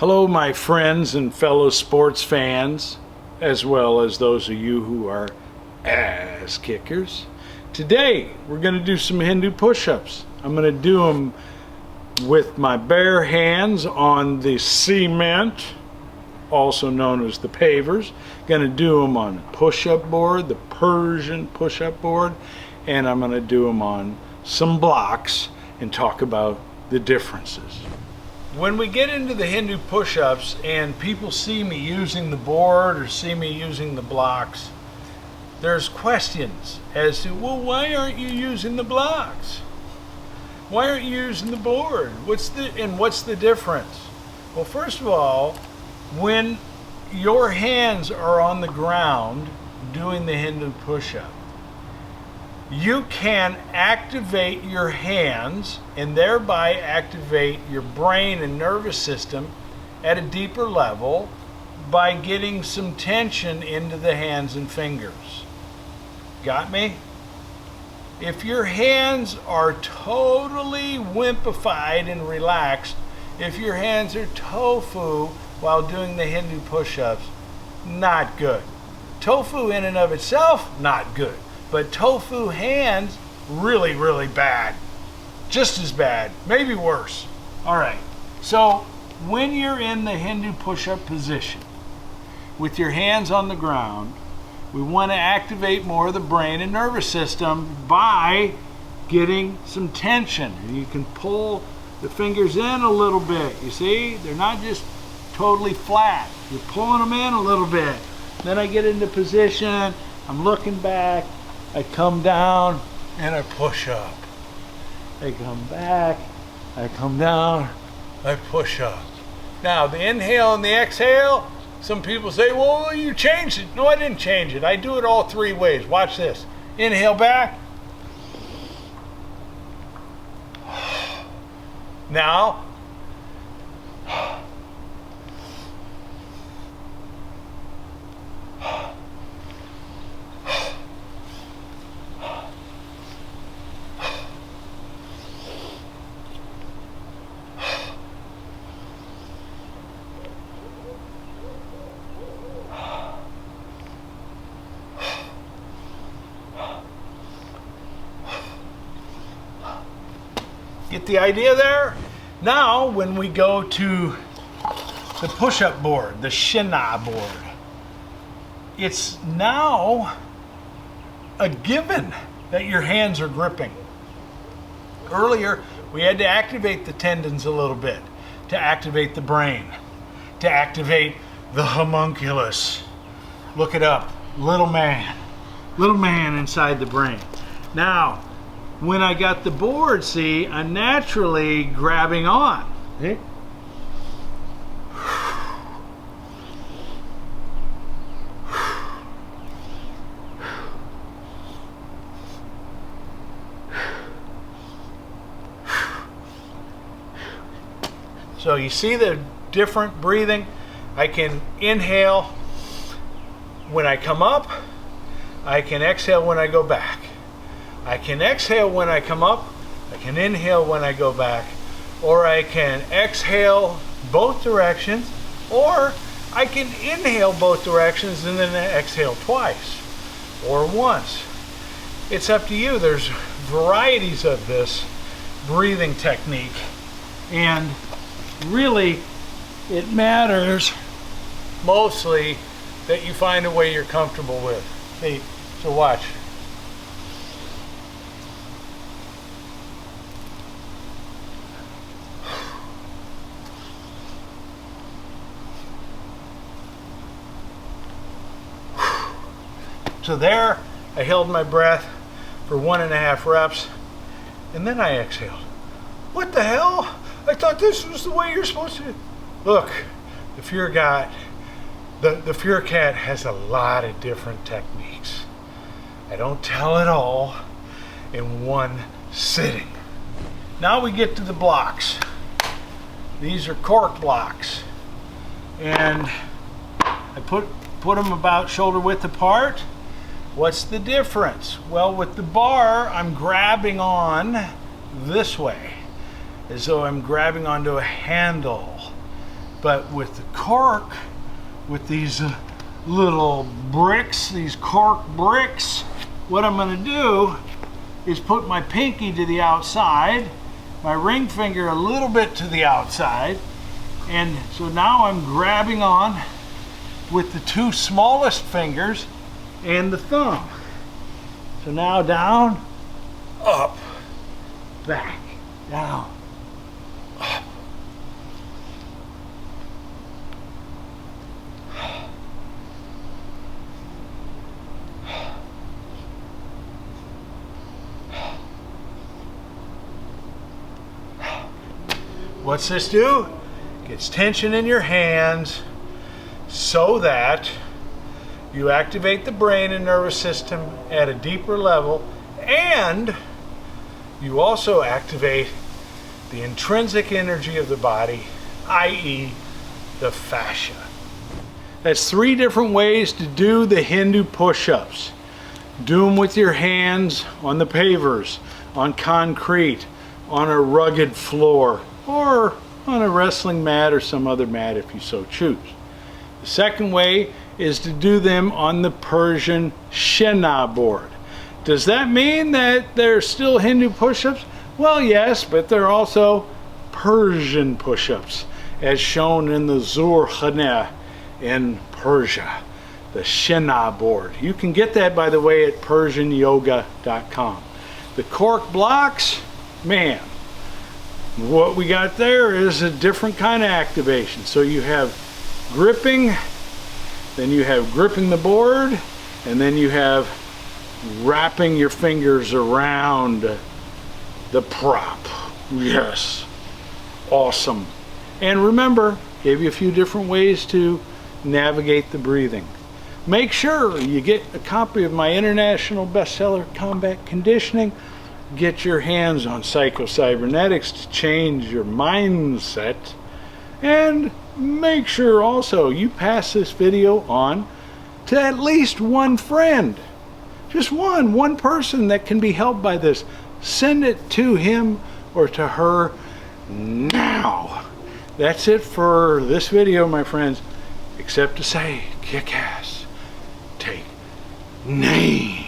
Hello, my friends and fellow sports fans, as well as those of you who are ass kickers. Today, we're going to do some Hindu push-ups. I'm going to do them with my bare hands on the cement, also known as the pavers. Going to do them on a push-up board, the Persian push-up board, and I'm going to do them on some blocks and talk about the differences. When we get into the Hindu push-ups and people see me using the board or see me using the blocks, there's questions as to, well, why aren't you using the blocks? Why aren't you using the board? What's the difference? Well, first of all, when your hands are on the ground doing the Hindu push-up, you can activate your hands and thereby activate your brain and nervous system at a deeper level by getting some tension into the hands and fingers. Got me? If your hands are totally wimpified and relaxed, if your hands are tofu while doing the Hindu push-ups, not good. Tofu in and of itself, not good. But tofu hands, really, really bad. Just as bad, maybe worse. All right, so when you're in the Hindu push-up position, with your hands on the ground, we want to activate more of the brain and nervous system by getting some tension. And you can pull the fingers in a little bit. You see, they're not just totally flat. You're pulling them in a little bit. Then I get into position, I'm looking back, I come down and I push up. I come back, I come down, I push up. Now the inhale and the exhale, some people say, well, you changed it. No, I didn't change it. I do it all three ways. Watch this. Inhale back. Now. Get the idea there? Now, when we go to the push-up board, the Shinna board, it's now a given that your hands are gripping. Earlier, we had to activate the tendons a little bit, to activate the brain, to activate the homunculus. Look it up, little man inside the brain. Now, when I got the board, see, I'm naturally grabbing on. See? So you see the different breathing? I can inhale when I come up. I can exhale when I go back. I can exhale when I come up, I can inhale when I go back, or I can exhale both directions, or I can inhale both directions and then exhale twice or once. It's up to you. There's varieties of this breathing technique, and really it matters mostly that you find a way you're comfortable with. See, so watch. So there, I held my breath for 1.5 reps, and then I exhaled. What the hell? I thought this was the way you're supposed to. Look, the Furey Cat has a lot of different techniques. I don't tell it all in one sitting. Now we get to the blocks. These are Cork Blocks, and I put them about shoulder width apart. What's the difference? Well, with the bar, I'm grabbing on this way, as though I'm grabbing onto a handle. But with the cork, with these little bricks, these cork bricks, what I'm going to do is put my pinky to the outside, my ring finger a little bit to the outside, and so now I'm grabbing on with the two smallest fingers and the thumb. So now down, up, back, down, up. What's this do? Gets tension in your hands so that you activate the brain and nervous system at a deeper level, and you also activate the intrinsic energy of the body, i.e. the fascia. That's 3 different ways to do the Hindu push-ups. Do them with your hands on the pavers, on concrete, on a rugged floor, or on a wrestling mat or some other mat if you so choose. The second way is to do them on the Persian Shinna board. Does that mean that they're still Hindu push-ups? Well, yes, but they're also Persian push-ups, as shown in the Zurkhane in Persia, the Shinna board. You can get that, by the way, at PersianYoga.com. The Cork Blocks, man, what we got there is a different kind of activation. So you have gripping, then you have gripping the board, and then you have wrapping your fingers around the prop. Yes, awesome. And remember, gave you a few different ways to navigate the breathing. Make sure you get a copy of my international bestseller, Combat Conditioning. Get your hands on Psycho-Cybernetics to change your mindset. And make sure also you pass this video on to at least one friend. Just one person that can be helped by this. Send it to him or to her now. That's it for this video, my friends. Except to say, kick ass, take name.